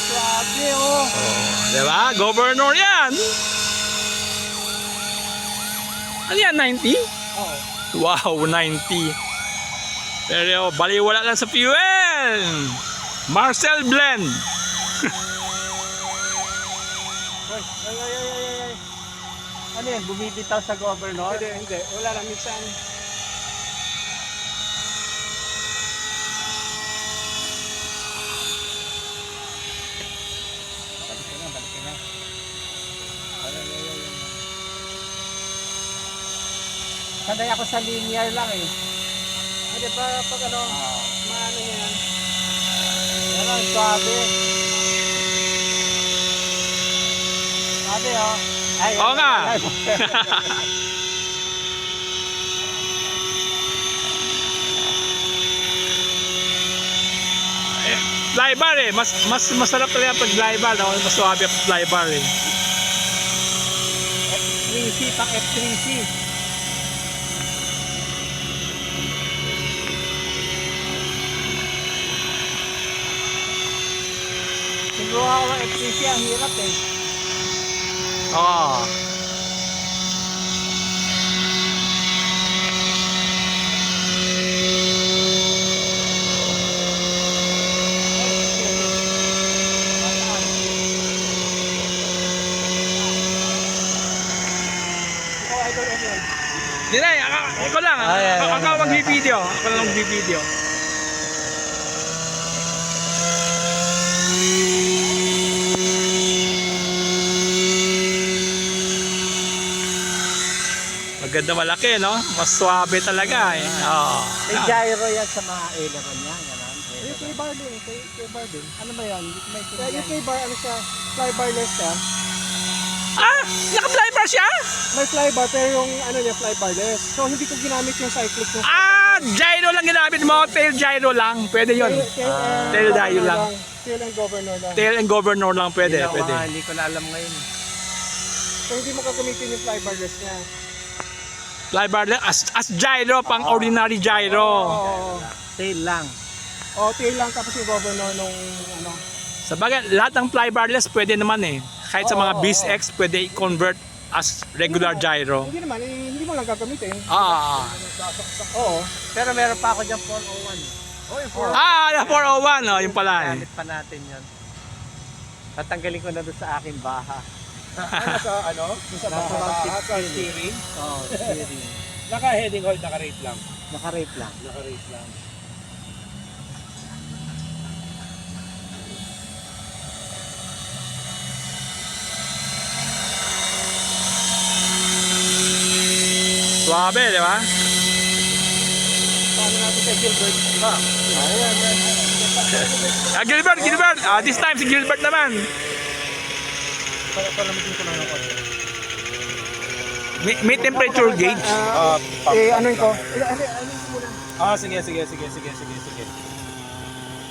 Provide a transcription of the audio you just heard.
Grabe, oh. Diba? Governor yan. Ano yan, 90? Oo. Wow, 90. Pero baliwala lang sa fuel. Marcel Blend. Ay. Ano yan? Bumibitaw sa governor? Hindi. Wala lang minsan. Balik ka na. Sanay ako sa linear lang eh. Hindi pa pag ano, maano yan. Yan ang sabi. Sabi oh. Ay, Oo nga. Flybar eh. Mas masarap talaga pag flybar. No? Mas suwabe ang flybar eh. F3C, pang F3C. Siguro ako ng F3C, ang hirap eh. Oo. Ikaw, idol, idol. Hindi na, ako lang. Ako mag-video. Ako lang mag-video. Maganda malaki, no? Mas suwabe talaga eh. Oo. May gyro yan sa mga aileron niya, gano'n. Yung K-bar din, K-bar din. Ano ba yan? Yung K-bar, ano siya? Fly-barless siya. Ah! Naka-flybar siya? May fly-bar, pero yung ano niya, fly-barless. So, hindi ko ginamit yung cyclic ng Ah! Gyro lang ginamit mo. Tail gyro lang. Pwede yun. Tail gyro lang. Tail and governor lang. Tail and governor lang pwede. Pwede. Hindi ko na alam ngayon. So, hindi mo gagamitin yung fly-barless niya. Flybar lang. As gyro, pang ordinary gyro. Oo. Tail lang. Oh, tail lang, tapos yung governor nung ano. Sa bagay, lahat ng flybarless pwede naman eh. Kahit sa mga Oo, Beast X, pwede i-convert as regular gyro. Hindi naman, hindi mo lang gagamitin. Ah. Oo. Pero meron pa ako dyan 401. Oh, yung 401. Ah, 401. Oh, yung pala eh. Gamit pa natin yun. Tatanggalin ko na doon sa aking baha. Ano sa ano? Sa Naka- steering. Oo, steering. Naka-heading hold, naka-rate lang. Naka-rate lang. Naka-rate lang. Suwabe, di ba? Paano natin sa Gilbert? Gilbert. This time si Gilbert naman. Para lamitin ko lang ng konti. May temperature gauge. Ano ko? Ano muna? Sige.